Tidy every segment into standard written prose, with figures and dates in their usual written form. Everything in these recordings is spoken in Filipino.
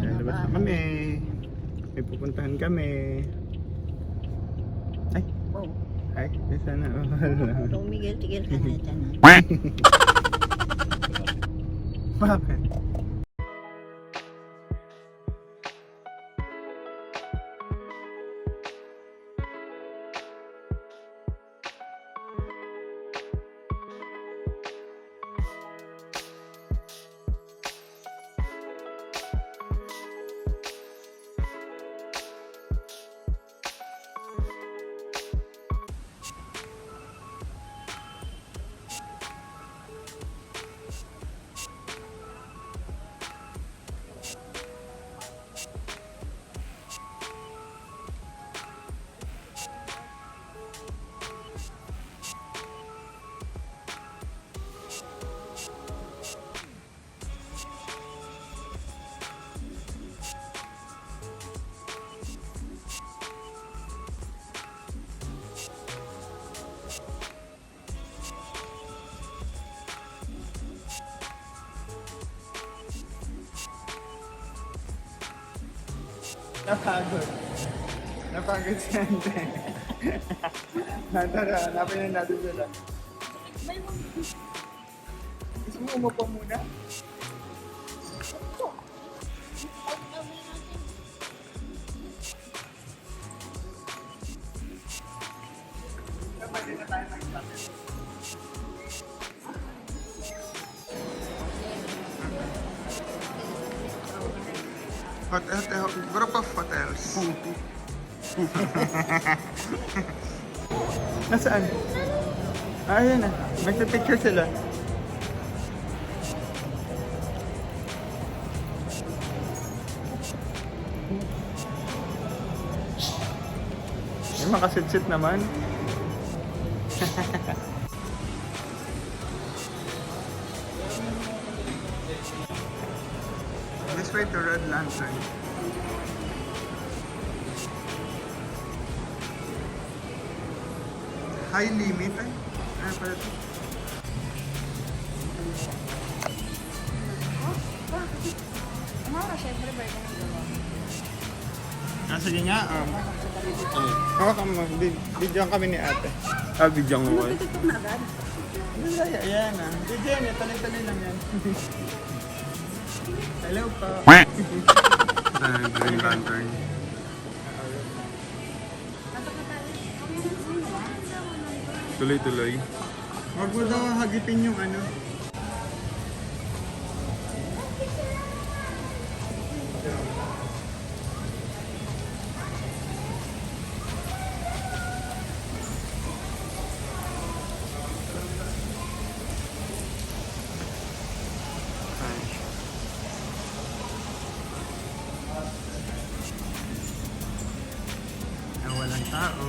Lalabas na kami. May pupuntahan kami. Ay. Oh. Ay, sana Tumigil-tigil ka na dyan. Bakit? Napagod. Napagod si Ante. Tara, hanapin natin sila. Gusto mo umupo muna? Pwede na tayo mag-stop. Group of hotels. Nasaan? Ayun na. Magpipicture sila. Yung makasit-sit naman. This way to Red Lantern. High limit ay. Ano pala ito? Siyempre, birthday ng gawa. Sige nga. Hawakan mo. Bidyoan kami ni ate. Bidyoan mo kayo. TikTok na agad. Ayan ah. Bidyoan niya. Tuloy-tuloy lang yan. Hello po. Green Lantern. Tuloy-tuloy. Huwag mo daw hagipin yung ano. Walang tao.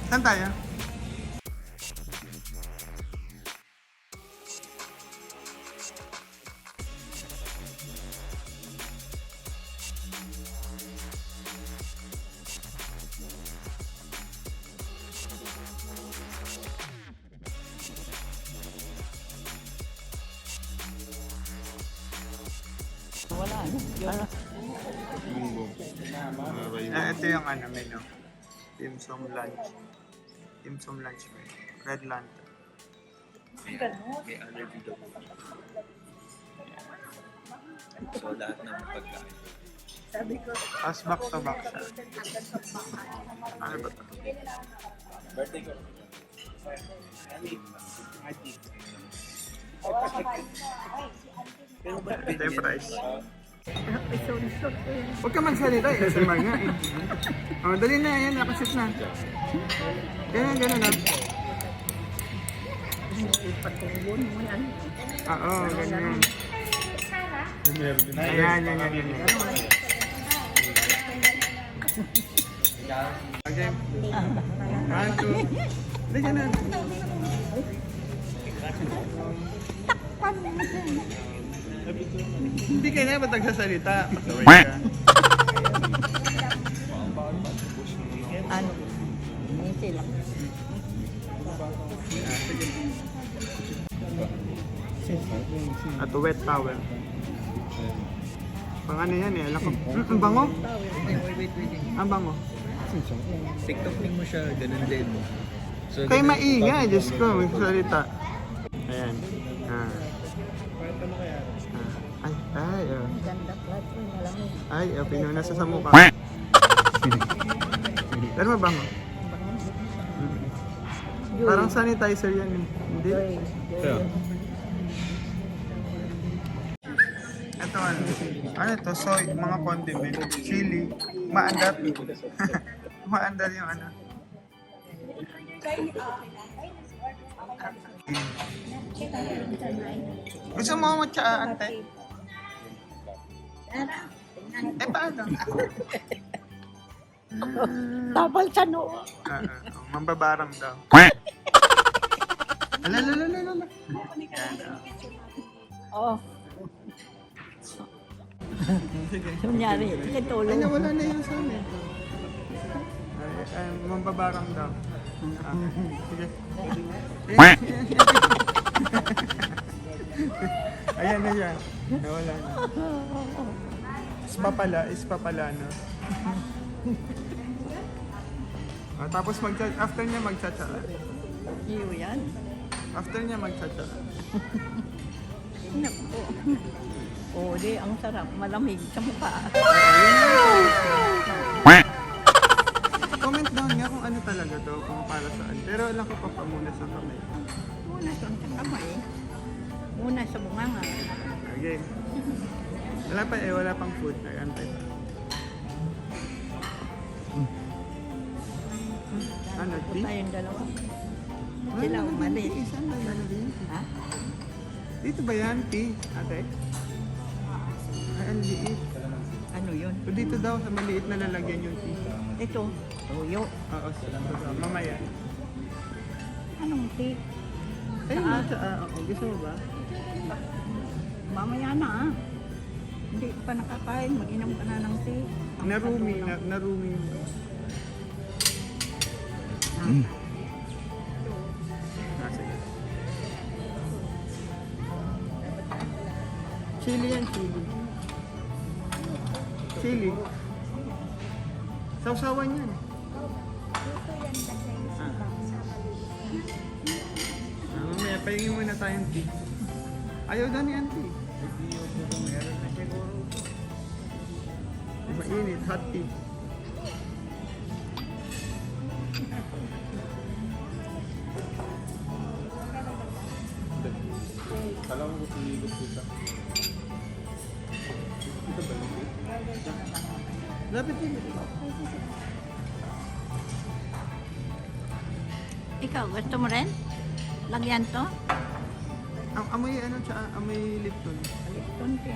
Saan tayo? Wala, ano? Bumbong. Ito yung ano, menu. Dim sum lunch. Dim sum lunch menu. Red Lantern. May allergy daw. So lahat ng pagkain. Sabi ko, Tapos back to back siya. Ano ba ito? Birthday ko. Ito yung price. isog-isog ko yun. Huwag ka magsalita eh. SMR nga eh. Oh, dali na yan. Nakasit na. Ganun na. Ipatubon mo yan. Oo, ganyan. Ayan, yan. Okay. 1, 2. Hindi ka na. Hindi ka na ba't nagsasalita? Pasaway ka. At wet towel. Pang ano yan eh, alam ko. Ang bango? Wait. Ang bango. TikTok mo siya, ganun din. So, Kaya ganun- maingay, Diyos ko, may salita. Ayan. Ay, oh. Ganda plat ko, malamig. Ay, pinuna sa mukha. Pero mabango. Parang sanitizer yan eh. Hindi? Yeah. Ito ano to? Soy, mga condiment, chili, maandar. Maandar yung ano. Gusto mo matcha, ante? Paano? Tapal sa noo. Mambabarang daw. Alala. Oh. Sige. Kunyari, sige Ay, tulong. nawala na yun sa amin. Mambabarang daw. Sige. Ayan na yan. Nawala na. Ispa pala, no? Tapos after niya magtsatsa. Iyo yan. After niya magtsatsa. Naku. Oh, di, ang sarap. Malamig sa mukha. Comment down nga kung ano talaga to, kung para saan. Pero alam ko pa muna sa kamay. Muna sa kamay. Muna sa bunganga. Okay. Wala pang food. Antay pa. Ano, tea? Tayong dalawa. Sila umalis. Saan ba yan? Ha? Dito ba yan, tea? Ate? Ay, ang liit. Ano yun? So dito daw sa maliit na lalagyan yung tea. Ito, tuyo. Oo, mamaya. Anong tea? Ay, gusto mo ba? Mamaya na ah. Hindi pa nakakain, mag-inom ka na ng tea. Narumi. Sige. Chili yan, chili. Chili. Sausawan yan. Mamaya, pahingin muna tayong tea. Ayaw daw ni auntie. Meron na siguro. Mainit, hot tea. Kala mo gusto ligot kita. Ito ba yun? Lapit yun. Ikaw, gusto mo rin? Lagyan to? Amoy ano siya, amoy Lipton. Konti.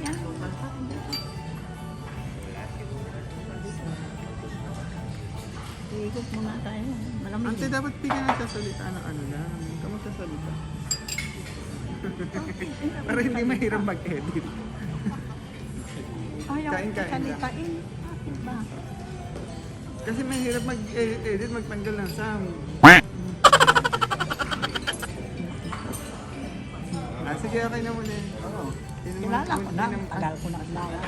Yan. Ikot muna tayo. Malamig. Ante, dapat bigyan ng sasalita ng ano na. Kamu sasalita. Para hindi mahirap mag-edit. Ayaw Kain. salitain. Bakit ba? Kasi mahirap mag-edit, magtanggal ng sound. Sige, okay na muna. Oo. Kilala ko na. Tagal ko na kilala.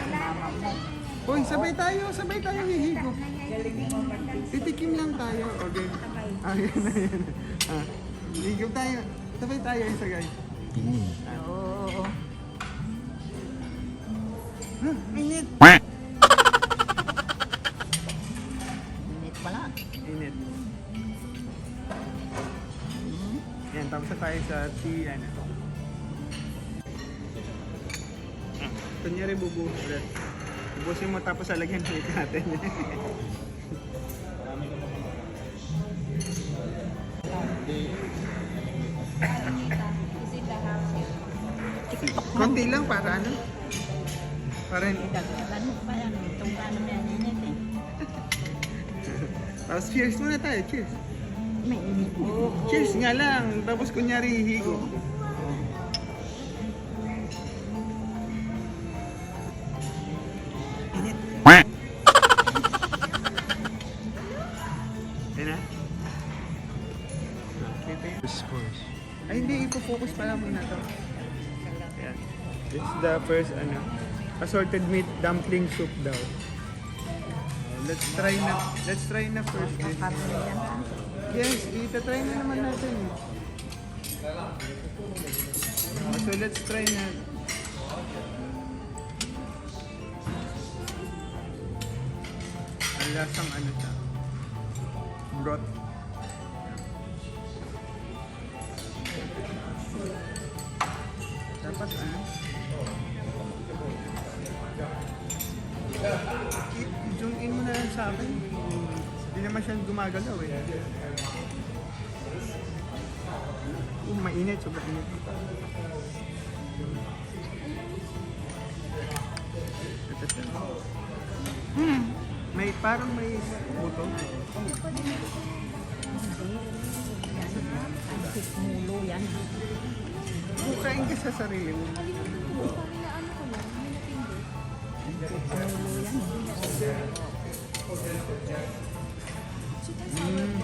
Hoy, sabay tayo hihigo. Titikim lang tayo. Okay. Yan na. Higo tayo. Sabay tayo isa guys. Oo. Init. Init pala. Init. Yan, tapos na tayo sa tea, ano. Kunyari bubuhos. Bubusin mo tapos alagyan ulit natin. Konti lang para ano? Para Dagdagan mo pa yan. Itong ano yan init eh. tapos cheers muna tayo, cheers. May init. Cheers nga lang, tapos kunyari hihigo. Init. Yan na? Ay hindi, ipofocus pala muna to. It's the first, assorted meat dumpling soup daw. Let's try na first this. Karne yan. Yes, itatry na naman natin. So let's try na. Ang lasang siya. Broth. Dapat i-zoom in mo na lang sa akin. Hindi naman siya gumagalaw eh. Mainit, sobrang init. May parang may buto. Pancit mulo yan. Bukain ka sa sarili mo. Mulo yan.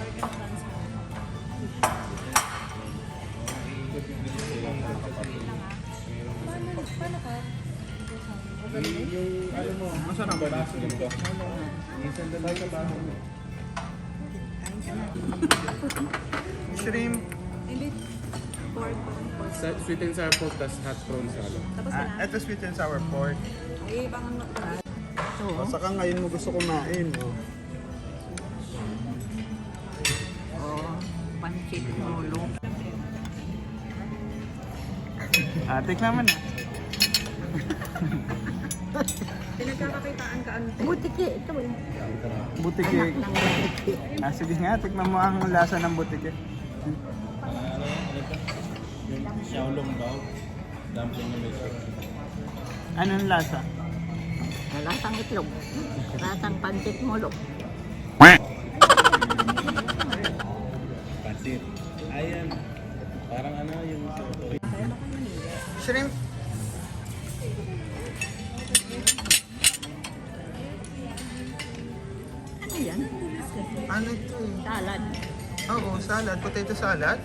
Masarap ba? Shrimp. Hindi. Pork. Sweet and sour pork, tas hot prawn salad. Tapos na. Ito sweet and sour pork. Ay, ibang ito. Saka ngayon mo gusto kumain. Pancit mulo. Tikman mo na. Pinagkakakitaan ka ano? Butiki. Ito eh. Butike. Sige nga, tikman mo ang lasa ng butike. Yung xiaolong bao, dumpling na may sauce. Anong lasa? Lasang itlog. Lasang pancit mulo. Pansit. Ayan. Parang yung Shrimp. Ano yan? Ano ito eh? Salad. Oo, salad. Potato salad.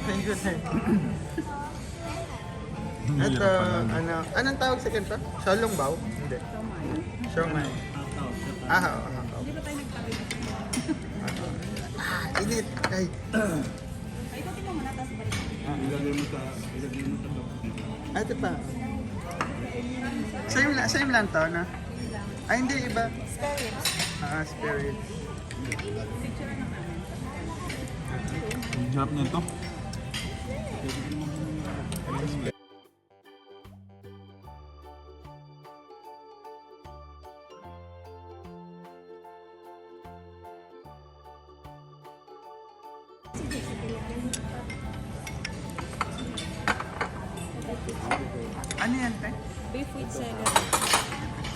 Thank you, sir. Ito, anong tawag sa kanto? Xiaolong bao? Hindi. Siomai. Oo. Hindi ba tayo nagpapit? Init. Ay. Ay, ito tingnan mo na, tapos balik. ilagay mo sa Ito pa. Same lang to, no? Ay, hindi, iba. Spare ribs. Sarap na ito. Ano yan, te? Beef with celery.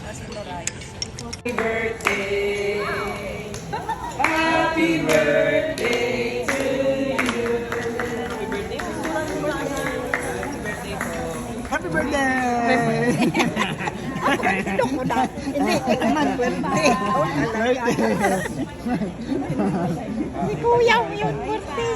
Tapos ito rice. Happy birthday! Ito ko na. Hindi ko naman birthday. Birthday! Si Kuya mo yung birthday.